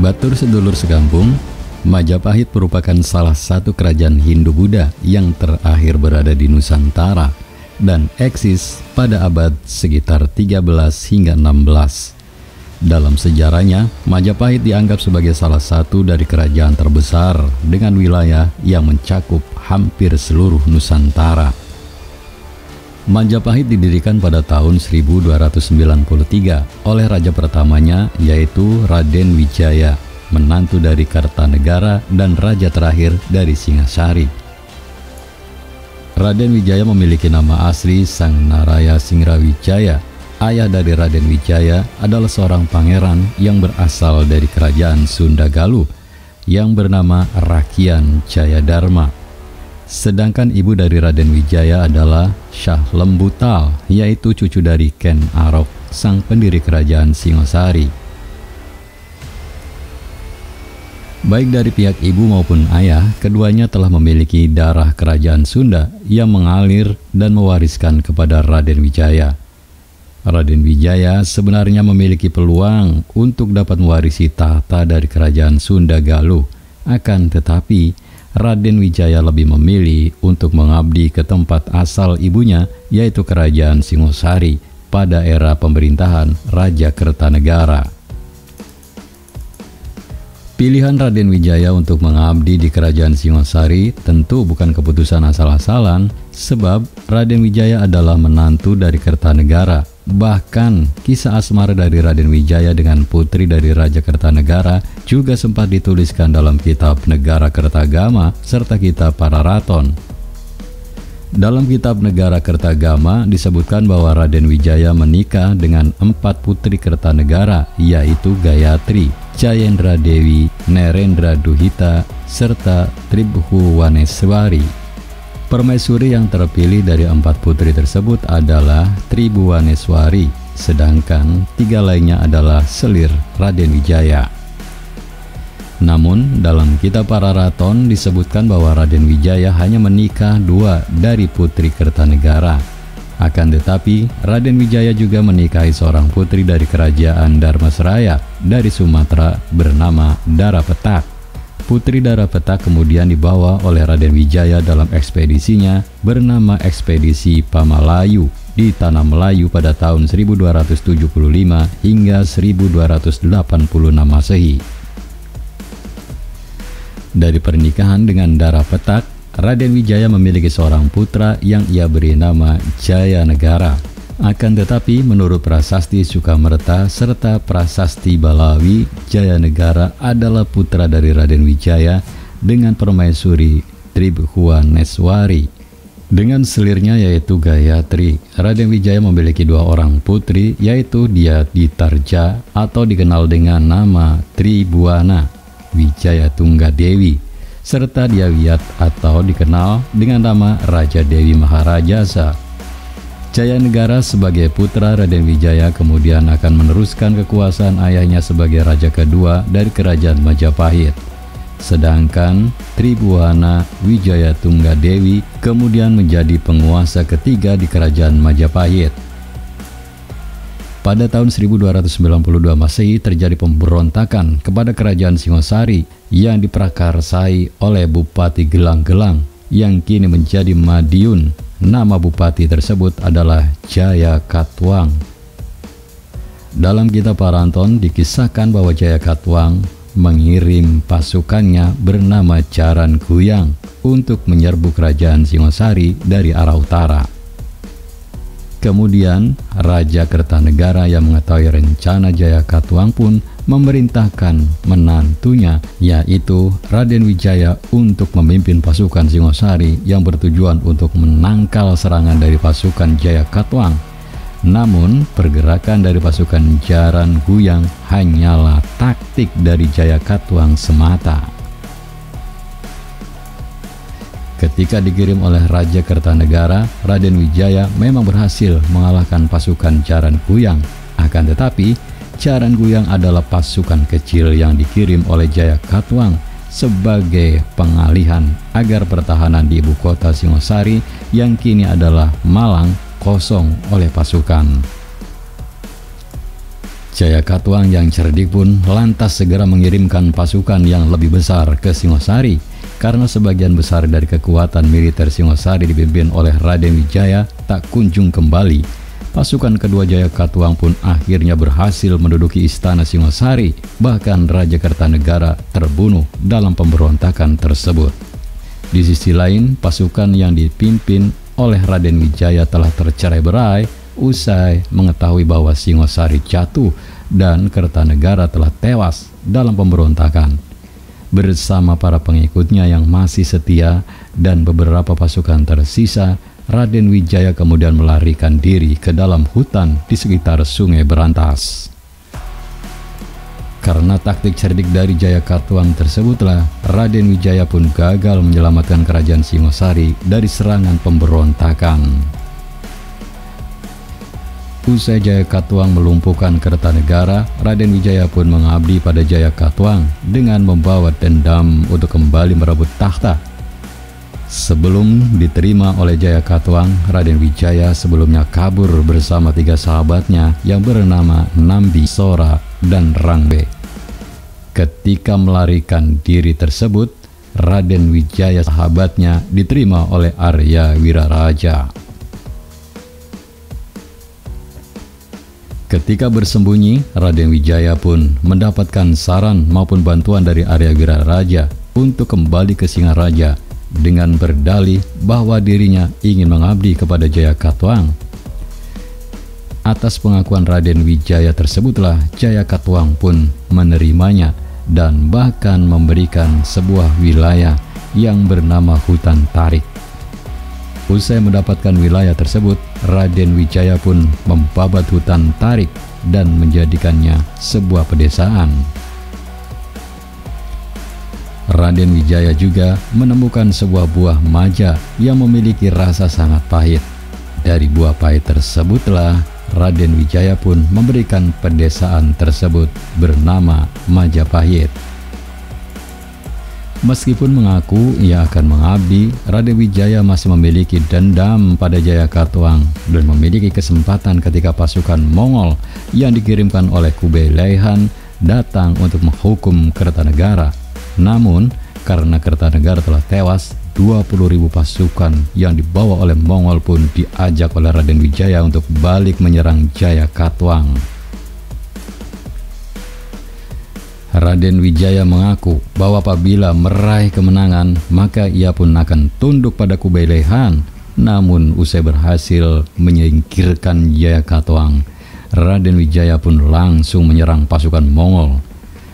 Batur sedulur sekampung, Majapahit merupakan salah satu kerajaan Hindu-Buddha yang terakhir berada di Nusantara dan eksis pada abad sekitar 13 hingga 16. Dalam sejarahnya, Majapahit dianggap sebagai salah satu dari kerajaan terbesar dengan wilayah yang mencakup hampir seluruh Nusantara. Majapahit didirikan pada tahun 1293 oleh raja pertamanya, yaitu Raden Wijaya, menantu dari Kartanegara dan raja terakhir dari Singasari. Raden Wijaya memiliki nama asli Sang Naraya Singgrawijaya. Ayah dari Raden Wijaya adalah seorang pangeran yang berasal dari kerajaan Sunda Galuh yang bernama Rakian Jayadharma. Sedangkan ibu dari Raden Wijaya adalah Syah Lembutal, yaitu cucu dari Ken Arok, sang pendiri kerajaan Singosari. Baik dari pihak ibu maupun ayah, keduanya telah memiliki darah kerajaan Sunda yang mengalir dan mewariskan kepada Raden Wijaya. Raden Wijaya sebenarnya memiliki peluang untuk dapat mewarisi tahta dari kerajaan Sunda Galuh, akan tetapi Raden Wijaya lebih memilih untuk mengabdi ke tempat asal ibunya, yaitu kerajaan Singosari pada era pemerintahan Raja Kertanegara. Pilihan Raden Wijaya untuk mengabdi di kerajaan Singosari tentu bukan keputusan asal-asalan, sebab Raden Wijaya adalah menantu dari Kertanegara. Bahkan kisah asmara dari Raden Wijaya dengan putri dari Raja Kertanegara juga sempat dituliskan dalam kitab Negara Kertagama serta kitab Pararaton. Dalam kitab Negara Kertagama disebutkan bahwa Raden Wijaya menikah dengan 4 putri Kertanegara, yaitu Gayatri, Jayendra Dewi, Nerendra Duhita, serta Tribhuwaneswari. Permaisuri yang terpilih dari 4 putri tersebut adalah Tribhuwaneswari, sedangkan 3 lainnya adalah selir Raden Wijaya. Namun, dalam kitab Pararaton disebutkan bahwa Raden Wijaya hanya menikah 2 dari putri Kertanegara. Akan tetapi, Raden Wijaya juga menikahi seorang putri dari kerajaan Dharmasraya dari Sumatera bernama Darapetak. Putri Darapetak kemudian dibawa oleh Raden Wijaya dalam ekspedisinya bernama Ekspedisi Pamalayu di Tanah Melayu pada tahun 1275 hingga 1286 Masehi. Dari pernikahan dengan Darapetak, Raden Wijaya memiliki seorang putra yang ia beri nama Jayanegara. Akan tetapi menurut Prasasti Sukamerta serta Prasasti Balawi, Jayanegara adalah putra dari Raden Wijaya dengan permaisuri Tribhuwaneswari. Dengan selirnya yaitu Gayatri, Raden Wijaya memiliki 2 orang putri, yaitu Diatarja atau dikenal dengan nama Tribhuwana Wijaya Tunggadewi, serta Diawiyat atau dikenal dengan nama Raja Dewi Maharajasa. Jayanegara sebagai putra Raden Wijaya kemudian akan meneruskan kekuasaan ayahnya sebagai raja kedua dari kerajaan Majapahit. Sedangkan Tribhuwana Wijaya Tunggadewi kemudian menjadi penguasa ketiga di kerajaan Majapahit. Pada tahun 1292 Masehi terjadi pemberontakan kepada kerajaan Singosari yang diprakarsai oleh Bupati Gelang-Gelang yang kini menjadi Madiun. Nama bupati tersebut adalah Jayakatwang. Dalam kitab Paranton dikisahkan bahwa Jayakatwang mengirim pasukannya bernama Jaran Guyang untuk menyerbu kerajaan Singosari dari arah utara. Kemudian Raja Kertanegara yang mengetahui rencana Jayakatwang pun memerintahkan menantunya, yaitu Raden Wijaya, untuk memimpin pasukan Singosari yang bertujuan untuk menangkal serangan dari pasukan Jayakatwang. Namun pergerakan dari pasukan Jaran Guyang hanyalah taktik dari Jayakatwang semata. Ketika dikirim oleh Raja Kertanegara, Raden Wijaya memang berhasil mengalahkan pasukan Jaran Guyang. Akan tetapi, Jaran Guyang adalah pasukan kecil yang dikirim oleh Jayakatwang sebagai pengalihan agar pertahanan di ibu kota Singosari yang kini adalah Malang kosong oleh pasukan. Jayakatwang yang cerdik pun lantas segera mengirimkan pasukan yang lebih besar ke Singosari karena sebagian besar dari kekuatan militer Singosari dipimpin oleh Raden Wijaya tak kunjung kembali. Pasukan kedua Jayakatwang pun akhirnya berhasil menduduki istana Singosari, bahkan Raja Kertanegara terbunuh dalam pemberontakan tersebut. Di sisi lain, pasukan yang dipimpin oleh Raden Wijaya telah tercerai-berai usai mengetahui bahwa Singosari jatuh dan Kertanegara telah tewas dalam pemberontakan. Bersama para pengikutnya yang masih setia dan beberapa pasukan tersisa, Raden Wijaya kemudian melarikan diri ke dalam hutan di sekitar Sungai Berantas. Karena taktik cerdik dari Jayakatwang tersebutlah, Raden Wijaya pun gagal menyelamatkan kerajaan Singosari dari serangan pemberontakan. Usai Jayakatwang melumpuhkan Kertanegara, Raden Wijaya pun mengabdi pada Jayakatwang dengan membawa dendam untuk kembali merebut takhta. Sebelum diterima oleh Jayakatwang, Raden Wijaya sebelumnya kabur bersama 3 sahabatnya yang bernama Nambi, Sora, dan Rangbe. Ketika melarikan diri tersebut, Raden Wijaya sahabatnya diterima oleh Arya Wiraraja. Ketika bersembunyi, Raden Wijaya pun mendapatkan saran maupun bantuan dari Arya Wiraraja untuk kembali ke Singaraja dengan berdalih bahwa dirinya ingin mengabdi kepada Jayakatwang. Atas pengakuan Raden Wijaya tersebutlah Jayakatwang pun menerimanya dan bahkan memberikan sebuah wilayah yang bernama Hutan Tarik. Usai mendapatkan wilayah tersebut, Raden Wijaya pun membabat Hutan Tarik dan menjadikannya sebuah pedesaan. Raden Wijaya juga menemukan sebuah buah maja yang memiliki rasa sangat pahit. Dari buah pahit tersebutlah Raden Wijaya pun memberikan pedesaan tersebut bernama Majapahit. Meskipun mengaku ia akan mengabdi, Raden Wijaya masih memiliki dendam pada Jayakatwang dan memiliki kesempatan ketika pasukan Mongol yang dikirimkan oleh Kublai-Khan datang untuk menghukum Kertanegara. Namun, karena Kertanegara telah tewas, 20.000 pasukan yang dibawa oleh Mongol pun diajak oleh Raden Wijaya untuk balik menyerang Jayakatwang. Raden Wijaya mengaku bahwa apabila meraih kemenangan, maka ia pun akan tunduk pada Kublai-Khan. Namun, usai berhasil menyingkirkan Jayakatwang, Raden Wijaya pun langsung menyerang pasukan Mongol.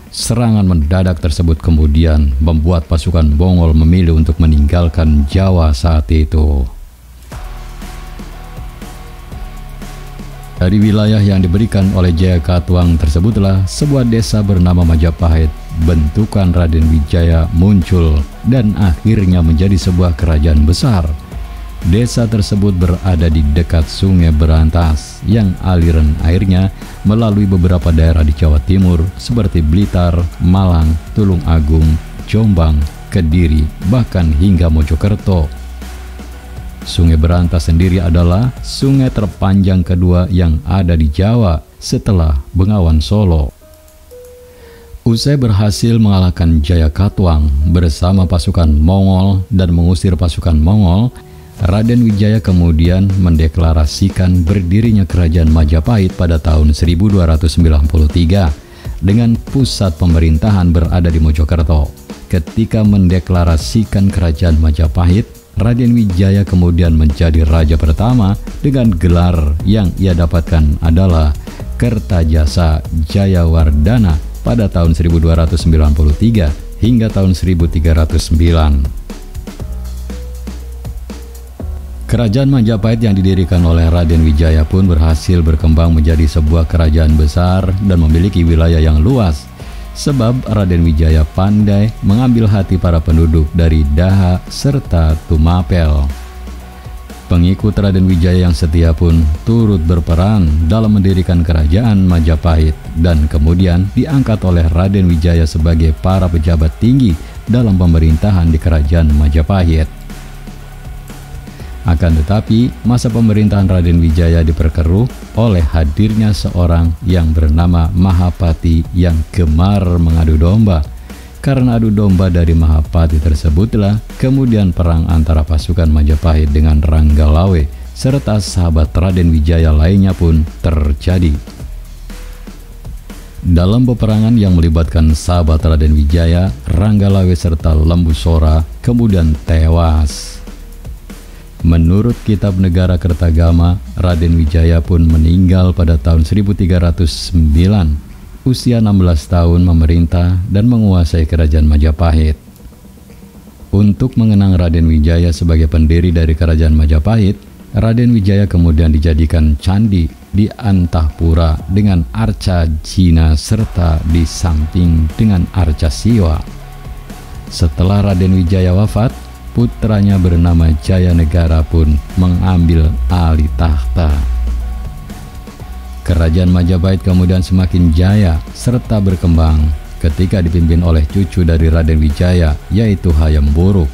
Serangan mendadak tersebut kemudian membuat pasukan Mongol memilih untuk meninggalkan Jawa saat itu. Dari wilayah yang diberikan oleh Jayakatwang tersebutlah sebuah desa bernama Majapahit bentukan Raden Wijaya muncul dan akhirnya menjadi sebuah kerajaan besar. Desa tersebut berada di dekat Sungai Berantas yang aliran airnya melalui beberapa daerah di Jawa Timur seperti Blitar, Malang, Tulung Agung, Jombang, Kediri, bahkan hingga Mojokerto. Sungai Berantas sendiri adalah sungai terpanjang kedua yang ada di Jawa setelah Bengawan Solo. Usai berhasil mengalahkan Jayakatwang bersama pasukan Mongol dan mengusir pasukan Mongol, Raden Wijaya kemudian mendeklarasikan berdirinya kerajaan Majapahit pada tahun 1293 dengan pusat pemerintahan berada di Mojokerto. Ketika mendeklarasikan kerajaan Majapahit, Raden Wijaya kemudian menjadi raja pertama dengan gelar yang ia dapatkan adalah Kertajasa Jayawardana pada tahun 1293 hingga tahun 1309. Kerajaan Majapahit yang didirikan oleh Raden Wijaya pun berhasil berkembang menjadi sebuah kerajaan besar dan memiliki wilayah yang luas. Sebab Raden Wijaya pandai mengambil hati para penduduk dari Daha serta Tumapel. Pengikut Raden Wijaya yang setia pun turut berperan dalam mendirikan kerajaan Majapahit dan kemudian diangkat oleh Raden Wijaya sebagai para pejabat tinggi dalam pemerintahan di kerajaan Majapahit. Akan tetapi, masa pemerintahan Raden Wijaya diperkeruh oleh hadirnya seorang yang bernama Mahapati yang gemar mengadu domba. Karena adu domba dari Mahapati tersebutlah kemudian perang antara pasukan Majapahit dengan Ranggalawe serta sahabat Raden Wijaya lainnya pun terjadi. Dalam peperangan yang melibatkan sahabat Raden Wijaya, Ranggalawe serta Lembu Sora kemudian tewas. Menurut Kitab Negara Kertagama, Raden Wijaya pun meninggal pada tahun 1309, usia 16 tahun memerintah dan menguasai kerajaan Majapahit. Untuk mengenang Raden Wijaya sebagai pendiri dari kerajaan Majapahit, Raden Wijaya kemudian dijadikan candi di Antahpura dengan arca Jina serta di samping dengan arca Siwa. Setelah Raden Wijaya wafat, putranya bernama Jayanegara pun mengambil alih tahta. Kerajaan Majapahit kemudian semakin jaya serta berkembang ketika dipimpin oleh cucu dari Raden Wijaya, yaitu Hayam Wuruk,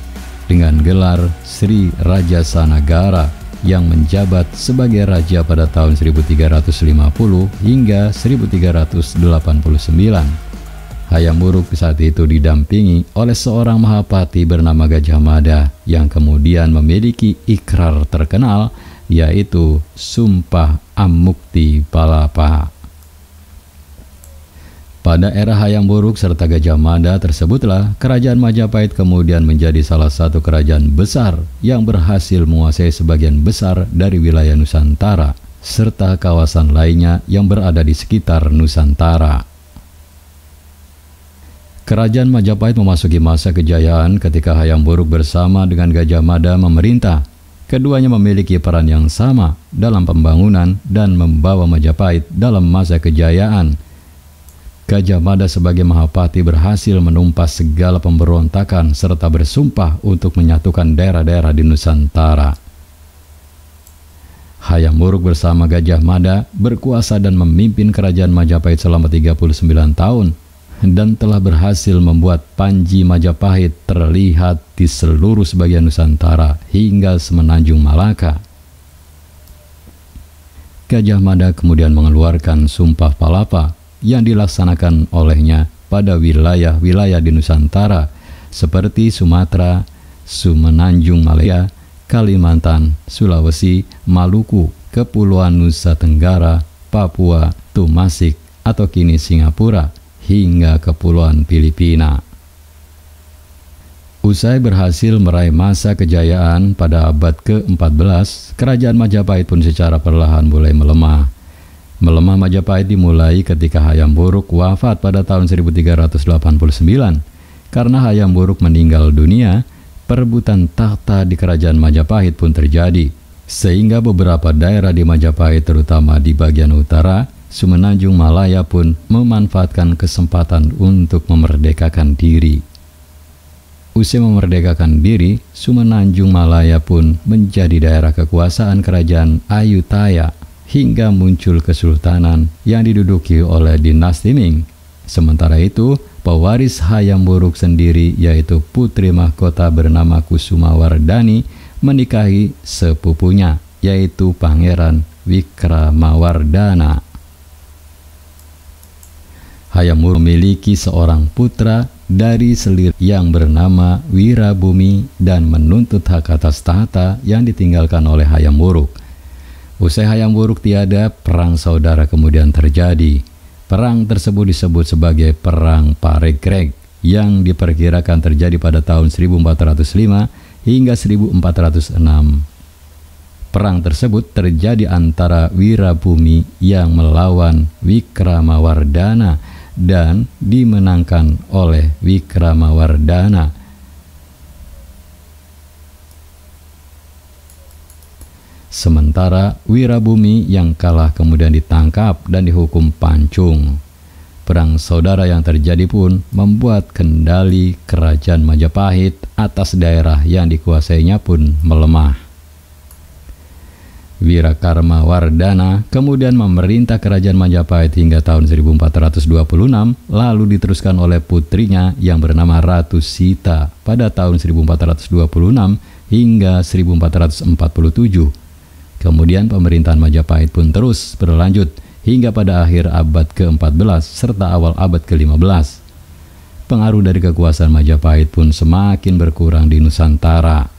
dengan gelar Sri Rajasa Nagara, yang menjabat sebagai raja pada tahun 1350 hingga 1389. Hayam Wuruk saat itu didampingi oleh seorang Mahapati bernama Gajah Mada yang kemudian memiliki ikrar terkenal, yaitu Sumpah Amukti Palapa. Pada era Hayam Wuruk serta Gajah Mada tersebutlah kerajaan Majapahit kemudian menjadi salah satu kerajaan besar yang berhasil menguasai sebagian besar dari wilayah Nusantara serta kawasan lainnya yang berada di sekitar Nusantara. Kerajaan Majapahit memasuki masa kejayaan ketika Hayam Wuruk bersama dengan Gajah Mada memerintah. Keduanya memiliki peran yang sama dalam pembangunan dan membawa Majapahit dalam masa kejayaan. Gajah Mada sebagai Mahapati berhasil menumpas segala pemberontakan serta bersumpah untuk menyatukan daerah-daerah di Nusantara. Hayam Wuruk bersama Gajah Mada berkuasa dan memimpin kerajaan Majapahit selama 39 tahun dan telah berhasil membuat Panji Majapahit terlihat di seluruh sebagian Nusantara hingga semenanjung Malaka. Gajah Mada kemudian mengeluarkan Sumpah Palapa yang dilaksanakan olehnya pada wilayah-wilayah di Nusantara seperti Sumatera, Semenanjung Malaya, Kalimantan, Sulawesi, Maluku, Kepulauan Nusa Tenggara, Papua, Tumasik atau kini Singapura, hingga Kepulauan Filipina. Usai berhasil meraih masa kejayaan pada abad ke-14, kerajaan Majapahit pun secara perlahan mulai melemah. Melemah Majapahit dimulai ketika Hayam Wuruk wafat pada tahun 1389. Karena Hayam Wuruk meninggal dunia, perebutan tahta di kerajaan Majapahit pun terjadi, sehingga beberapa daerah di Majapahit terutama di bagian utara, Semenanjung Malaya pun memanfaatkan kesempatan untuk memerdekakan diri. Usai memerdekakan diri, Semenanjung Malaya pun menjadi daerah kekuasaan kerajaan Ayutthaya hingga muncul kesultanan yang diduduki oleh dinasti Ming. Sementara itu, pewaris Hayam Wuruk sendiri, yaitu putri mahkota bernama Kusumawardhani, menikahi sepupunya, yaitu Pangeran Wikramawardhana. Hayam Wuruk memiliki seorang putra dari selir yang bernama Wirabumi dan menuntut hak atas tahta yang ditinggalkan oleh Hayam Wuruk. Usai Hayam Wuruk tiada, perang saudara kemudian terjadi. Perang tersebut disebut sebagai Perang Paregreg yang diperkirakan terjadi pada tahun 1405 hingga 1406. Perang tersebut terjadi antara Wirabumi yang melawan Wikramawardhana dan dimenangkan oleh Wikramawardhana. Sementara Wirabumi yang kalah kemudian ditangkap dan dihukum pancung. Perang saudara yang terjadi pun membuat kendali kerajaan Majapahit atas daerah yang dikuasainya pun melemah. Wirakarmawardhana kemudian memerintah kerajaan Majapahit hingga tahun 1426, lalu diteruskan oleh putrinya yang bernama Ratu Sita pada tahun 1426 hingga 1447. Kemudian pemerintahan Majapahit pun terus berlanjut hingga pada akhir abad ke-14 serta awal abad ke-15. Pengaruh dari kekuasaan Majapahit pun semakin berkurang di Nusantara.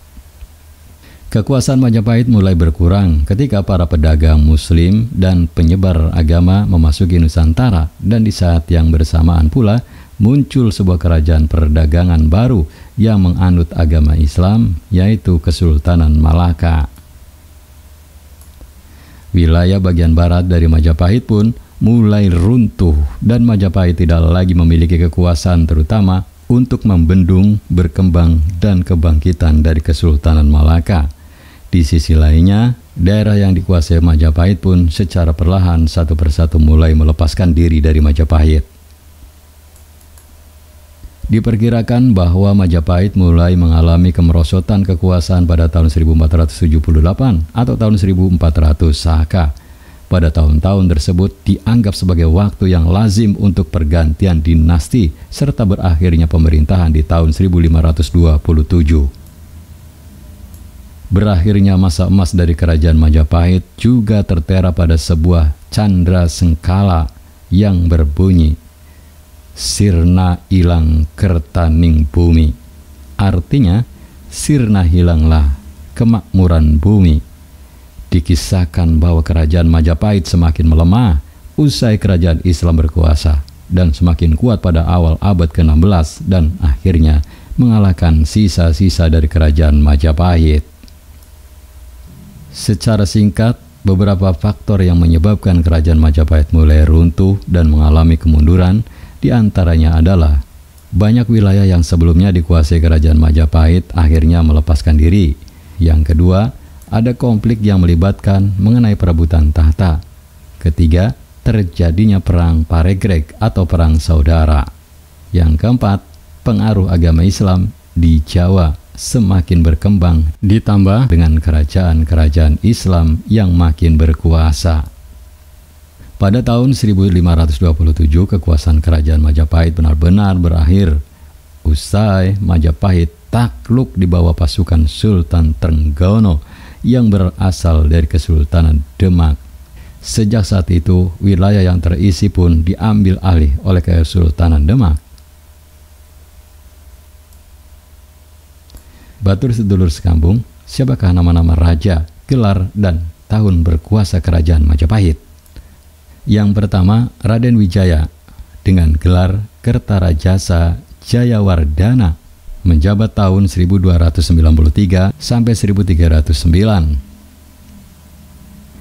Kekuasaan Majapahit mulai berkurang ketika para pedagang Muslim dan penyebar agama memasuki Nusantara, dan di saat yang bersamaan pula muncul sebuah kerajaan perdagangan baru yang menganut agama Islam, yaitu Kesultanan Malaka. Wilayah bagian barat dari Majapahit pun mulai runtuh dan Majapahit tidak lagi memiliki kekuasaan terutama untuk membendung, berkembang, dan kebangkitan dari Kesultanan Malaka. Di sisi lainnya, daerah yang dikuasai Majapahit pun secara perlahan satu persatu mulai melepaskan diri dari Majapahit. Diperkirakan bahwa Majapahit mulai mengalami kemerosotan kekuasaan pada tahun 1478 atau tahun 1400 Saka. Pada tahun-tahun tersebut dianggap sebagai waktu yang lazim untuk pergantian dinasti serta berakhirnya pemerintahan di tahun 1527. Berakhirnya masa emas dari kerajaan Majapahit juga tertera pada sebuah candra sengkala yang berbunyi "Sirna ilang kertaning bumi", artinya sirna hilanglah kemakmuran bumi. Dikisahkan bahwa kerajaan Majapahit semakin melemah usai kerajaan Islam berkuasa dan semakin kuat pada awal abad ke-16 dan akhirnya mengalahkan sisa-sisa dari kerajaan Majapahit. Secara singkat, beberapa faktor yang menyebabkan kerajaan Majapahit mulai runtuh dan mengalami kemunduran diantaranya adalah banyak wilayah yang sebelumnya dikuasai kerajaan Majapahit akhirnya melepaskan diri. Yang kedua, ada konflik yang melibatkan mengenai perebutan tahta. Ketiga, terjadinya perang Paregreg atau perang saudara. Yang keempat, pengaruh agama Islam di Jawa semakin berkembang ditambah dengan kerajaan-kerajaan Islam yang makin berkuasa. Pada tahun 1527 kekuasaan kerajaan Majapahit benar-benar berakhir usai Majapahit takluk di bawah pasukan Sultan Trenggono yang berasal dari Kesultanan Demak. Sejak saat itu wilayah yang terisi pun diambil alih oleh Kesultanan Demak. Batur sedulur sekampung, siapakah nama-nama raja, gelar, dan tahun berkuasa kerajaan Majapahit? Yang pertama, Raden Wijaya dengan gelar Kertarajasa Jayawardhana, menjabat tahun 1293 sampai 1309.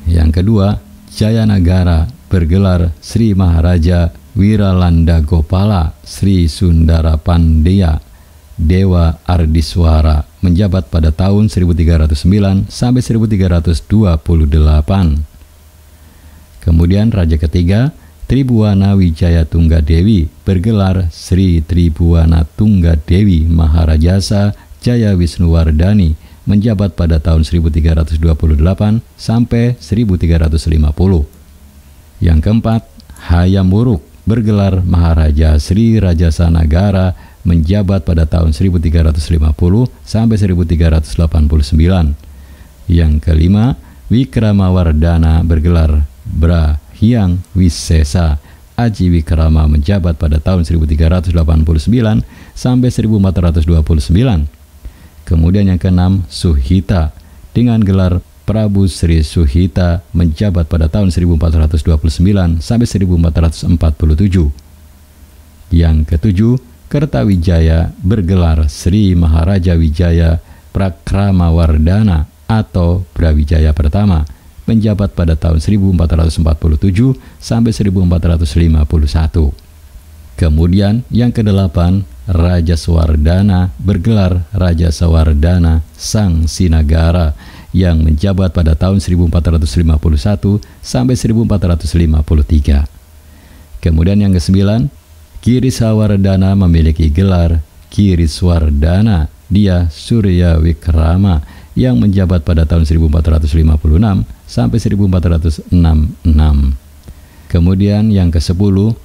Yang kedua, Jayanagara bergelar Sri Maharaja Wiralanda Gopala Sri Sundara Pandya Dewa Ardiswara, menjabat pada tahun 1309 sampai 1328. Kemudian raja ketiga, Tribhuwana Wijaya Tunggadewi bergelar Sri Tribhuwana Tunggadewi Maharajasa Jaya Wisnuwardhani, menjabat pada tahun 1328 sampai 1350. Yang keempat, Hayam Wuruk bergelar Maharaja Sri Rajasa Nagara, menjabat pada tahun 1350 sampai 1389. Yang kelima, Wikramawardhana bergelar Brahyang Wisesa Aji Wikrama, menjabat pada tahun 1389 sampai 1429. Kemudian yang keenam, Suhita dengan gelar Prabu Sri Suhita, menjabat pada tahun 1429 sampai 1447. Yang ketujuh, Kertawijaya bergelar Sri Maharaja Wijaya Prakramawardhana atau Brawijaya Pertama, menjabat pada tahun 1447 sampai 1451. Kemudian yang kedelapan, Raja Swardhana bergelar Raja Sawardhana Sang Sinagara, yang menjabat pada tahun 1451 sampai 1453. Kemudian yang kesembilan, Girisawardhana memiliki gelar Giriswardhana Dia Surya Wikrama, yang menjabat pada tahun 1456 sampai 1466. Kemudian yang ke-10,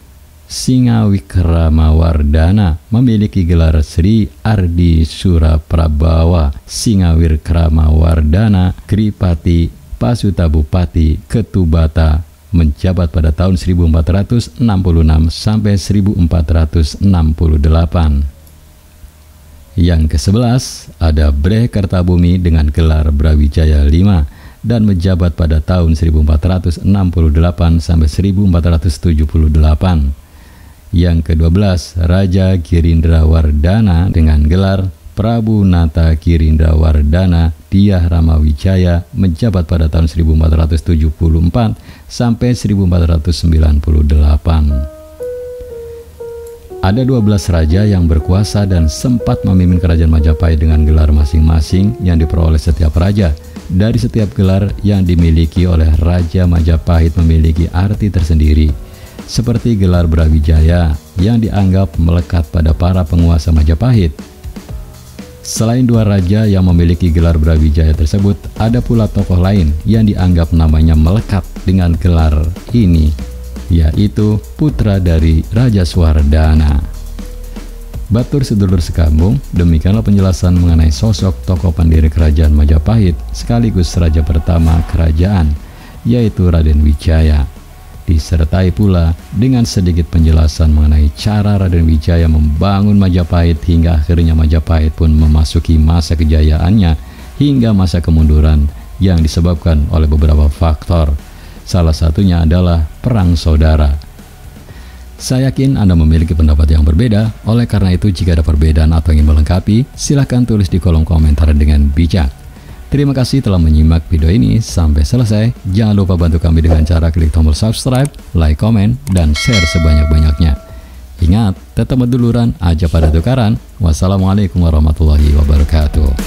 Singawikrama-Wardana memiliki gelar Sri Ardi Suraprabawa Singawikrama-Wardana Gripati Pasutabupati Ketubata, menjabat pada tahun 1466 sampai 1468. Yang ke-11 ada Breh Kertabumi dengan gelar Brawijaya V dan menjabat pada tahun 1468 sampai 1478. Yang ke-12 Raja Girindrawardana dengan gelar Prabu Nata Girindrawardana Dyah Ramawijaya, menjabat pada tahun 1474 sampai 1498. Ada 12 raja yang berkuasa dan sempat memimpin kerajaan Majapahit dengan gelar masing-masing yang diperoleh setiap raja. Dari setiap gelar yang dimiliki oleh Raja Majapahit memiliki arti tersendiri. Seperti gelar Brawijaya yang dianggap melekat pada para penguasa Majapahit. Selain dua raja yang memiliki gelar Brawijaya tersebut, ada pula tokoh lain yang dianggap namanya melekat dengan gelar ini, yaitu putra dari Raja Swardana. Batur sedulur sekambung, demikianlah penjelasan mengenai sosok tokoh pendiri kerajaan Majapahit sekaligus raja pertama kerajaan, yaitu Raden Wijaya. Disertai pula dengan sedikit penjelasan mengenai cara Raden Wijaya membangun Majapahit hingga akhirnya Majapahit pun memasuki masa kejayaannya hingga masa kemunduran yang disebabkan oleh beberapa faktor. Salah satunya adalah perang saudara. Saya yakin Anda memiliki pendapat yang berbeda, oleh karena itu jika ada perbedaan atau ingin melengkapi, silahkan tulis di kolom komentar dengan bijak. Terima kasih telah menyimak video ini sampai selesai. Jangan lupa bantu kami dengan cara klik tombol subscribe, like, komen, dan share sebanyak-banyaknya. Ingat, tetap berduluran aja pada tukaran. Wassalamualaikum warahmatullahi wabarakatuh.